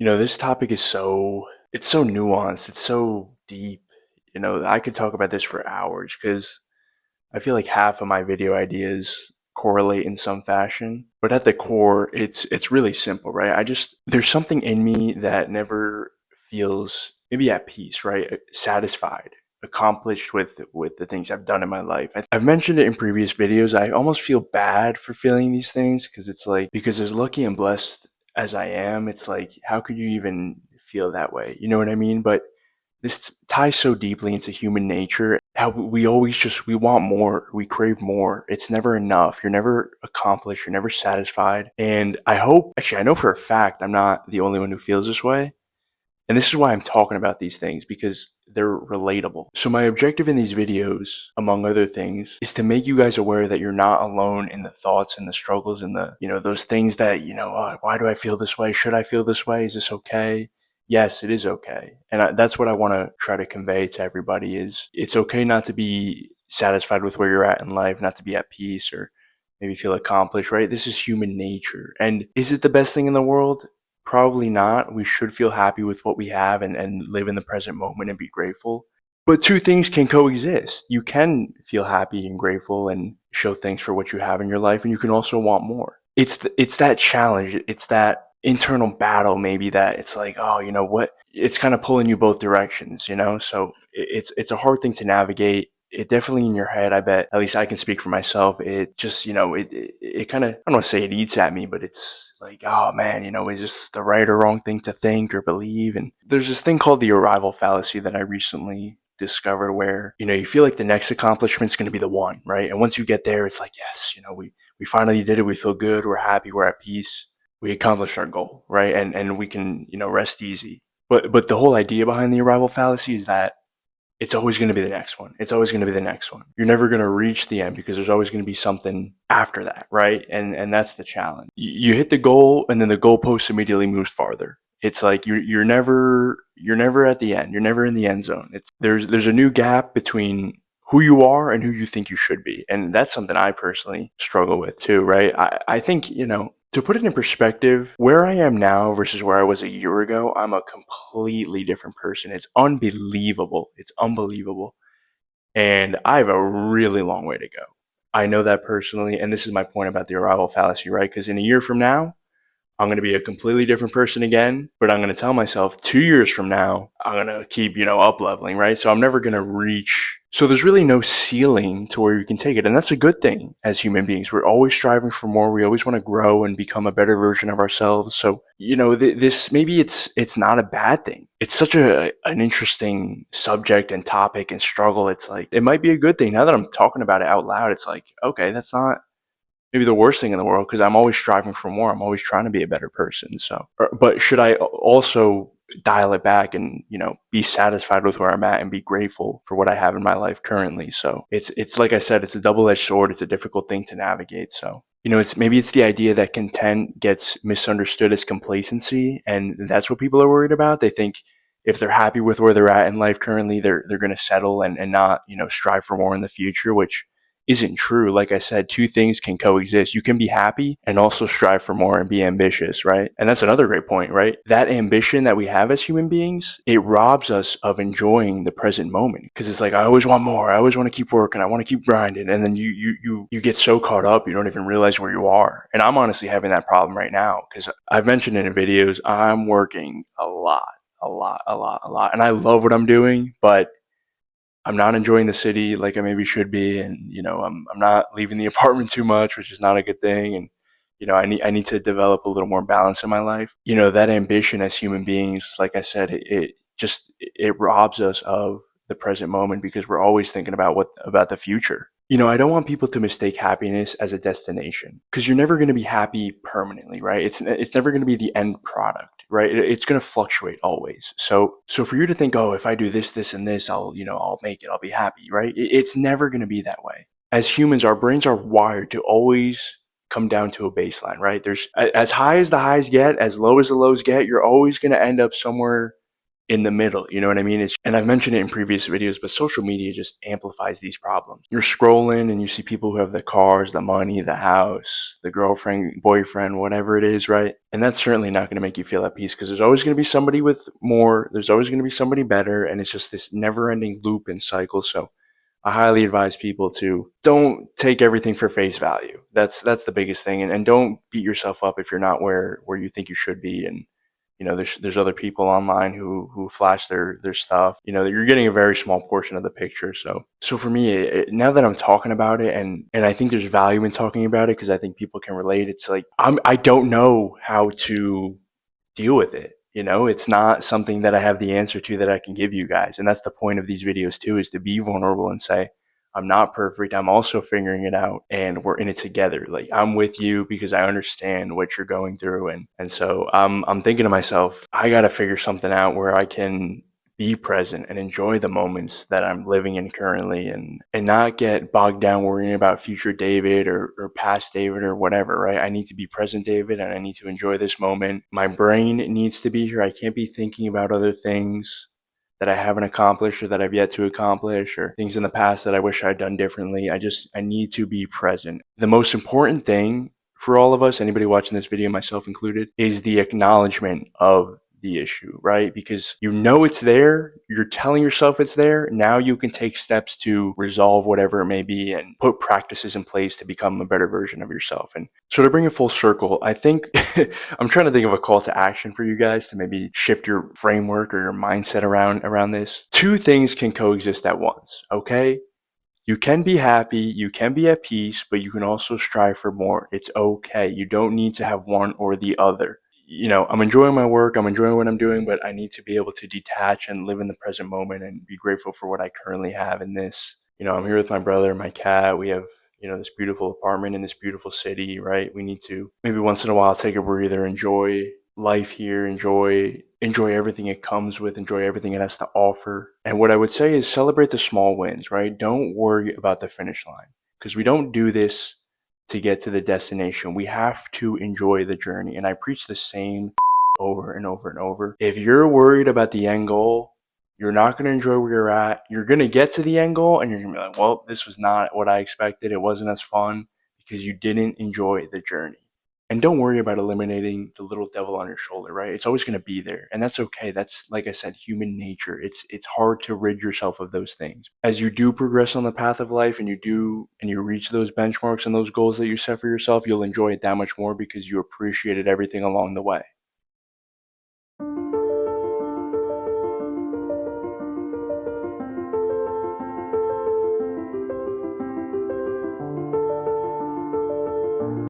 This topic is it's so nuanced, it's so deep. I could talk about this for hours because I feel like half of my video ideas correlate in some fashion. But at the core, it's really simple, right? There's something in me that never feels maybe at peace, right? Satisfied, accomplished with the things I've done in my life. I've mentioned it in previous videos. I almost feel bad for feeling these things because it's like because as lucky and blessed as I am, it's like how could you even feel that way? You know what I mean? But this ties so deeply into human nature. How we always we want more, we crave more. It's never enough. You're never accomplished, you're never satisfied. And I know for a fact I'm not the only one who feels this way. And this is why I'm talking about these things because they're relatable. So my objective in these videos, among other things, is to make you guys aware that you're not alone in the thoughts and the struggles and those things that, oh, why do I feel this way? Should I feel this way? Is this okay? Yes, it is okay. And that's what I want to try to convey to everybody is it's okay not to be satisfied with where you're at in life, not to be at peace or maybe feel accomplished, right? This is human nature. And is it the best thing in the world? Probably not. We should feel happy with what we have and live in the present moment and be grateful. But two things can coexist. You can feel happy and grateful and show thanks for what you have in your life, and you can also want more. It's that challenge. It's that internal battle, maybe that it's like, oh, you know what? It's kind of pulling you both directions, you know. So it's a hard thing to navigate. It definitely in your head. I bet. At least I can speak for myself. It just it kind of I don't want to say it eats at me, but it's like, oh man, is this the right or wrong thing to think or believe? And there's this thing called the arrival fallacy that I recently discovered where you feel like the next accomplishment is going to be the one, right? And once you get there, it's like, yes, we finally did it. We feel good. We're happy. We're at peace. We accomplished our goal, right? And we can rest easy. But the whole idea behind the arrival fallacy is that it's always going to be the next one. It's always going to be the next one. You're never going to reach the end because there's always going to be something after that, right? And that's the challenge. You hit the goal, and then the goalpost immediately moves farther. It's like you're never at the end. You're never in the end zone. It's there's a new gap between who you are and who you think you should be, and that's something I personally struggle with too, right? I think to put it in perspective, where I am now versus where I was a year ago, I'm a completely different person. It's unbelievable. It's unbelievable. And I have a really long way to go. I know that personally. And this is my point about the arrival fallacy, right? Because in a year from now, I'm going to be a completely different person again, but I'm going to tell myself 2 years from now, I'm going to keep, up leveling, right? So I'm never going to reach. So there's really no ceiling to where you can take it. And that's a good thing as human beings. We're always striving for more. We always want to grow and become a better version of ourselves. So, this maybe it's not a bad thing. It's such an interesting subject and topic and struggle. It's like, it might be a good thing. Now that I'm talking about it out loud, it's like, okay, that's not maybe the worst thing in the world because I'm always striving for more. I'm always trying to be a better person. So, but should I also dial it back and be satisfied with where I'm at and be grateful for what I have in my life currently? So it's like I said, it's a double-edged sword. It's a difficult thing to navigate. So it's the idea that content gets misunderstood as complacency, and that's what people are worried about. They think if they're happy with where they're at in life currently, they're going to settle and not strive for more in the future, which isn't true. Like I said, two things can coexist. You can be happy and also strive for more and be ambitious, right? And that's another great point, right? That ambition that we have as human beings, it robs us of enjoying the present moment because it's like I always want more. I always want to keep working. I want to keep grinding, and then you get so caught up you don't even realize where you are. And I'm honestly having that problem right now because I've mentioned in videos I'm working a lot, a lot, a lot, a lot, and I love what I'm doing, but I'm not enjoying the city like I maybe should be, and I'm not leaving the apartment too much, which is not a good thing. And I need to develop a little more balance in my life. That ambition as human beings, like I said, it robs us of the present moment because we're always thinking about the future. I don't want people to mistake happiness as a destination because you're never going to be happy permanently, right? It's never going to be the end product, right? It's going to fluctuate always. So for you to think, oh, if I do this, this, and this, I'll make it, I'll be happy, right? It's never going to be that way. As humans, our brains are wired to always come down to a baseline, right? There's as high as the highs get, as low as the lows get, you're always going to end up somewhere in the middle. You know what I mean? And I've mentioned it in previous videos, but social media just amplifies these problems. You're scrolling and you see people who have the cars, the money, the house, the girlfriend, boyfriend, whatever it is, right? And that's certainly not going to make you feel at peace, because there's always going to be somebody with more, there's always going to be somebody better, and it's just this never ending loop and cycle. So I highly advise people to don't take everything for face value. That's the biggest thing, and don't beat yourself up if you're not where you think you should be. And there's other people online who flash their stuff. You're getting a very small portion of the picture. So for me, now that I'm talking about it, and I think there's value in talking about it, because I think people can relate. It's like I don't know how to deal with it. It's not something that I have the answer to that I can give you guys. And that's the point of these videos too, is to be vulnerable and say, I'm not perfect. I'm also figuring it out, and we're in it together. Like, I'm with you because I understand what you're going through. And so I'm thinking to myself, I got to figure something out where I can be present and enjoy the moments that I'm living in currently, and not get bogged down worrying about future David or past David or whatever, right? I need to be present David, and I need to enjoy this moment. My brain needs to be here. I can't be thinking about other things that I haven't accomplished or that I've yet to accomplish, or things in the past that I wish I'd done differently. I need to be present. The most important thing for all of us, anybody watching this video, myself included, is the acknowledgement of the issue, right? Because it's there, you're telling yourself it's there. Now you can take steps to resolve whatever it may be and put practices in place to become a better version of yourself. And so to bring it full circle, I think I'm trying to think of a call to action for you guys to maybe shift your framework or your mindset around this. Two things can coexist at once, okay? You can be happy, you can be at peace, but you can also strive for more. It's okay. You don't need to have one or the other. I'm enjoying my work, I'm enjoying what I'm doing, but I need to be able to detach and live in the present moment and be grateful for what I currently have in this. I'm here with my brother, my cat. We have, this beautiful apartment in this beautiful city, right? We need to maybe once in a while take a breather, enjoy life here, enjoy everything it comes with, enjoy everything it has to offer. And what I would say is celebrate the small wins, right? Don't worry about the finish line, because we don't do this to get to the destination. We have to enjoy the journey. And I preach the same over and over and over. If you're worried about the end goal, you're not going to enjoy where you're at. You're going to get to the end goal and you're going to be like, well, this was not what I expected. It wasn't as fun, because you didn't enjoy the journey. And don't worry about eliminating the little devil on your shoulder, right? It's always going to be there. And that's okay. That's, like I said, human nature. It's hard to rid yourself of those things. As you do progress on the path of life, and you reach those benchmarks and those goals that you set for yourself, you'll enjoy it that much more, because you appreciated everything along the way.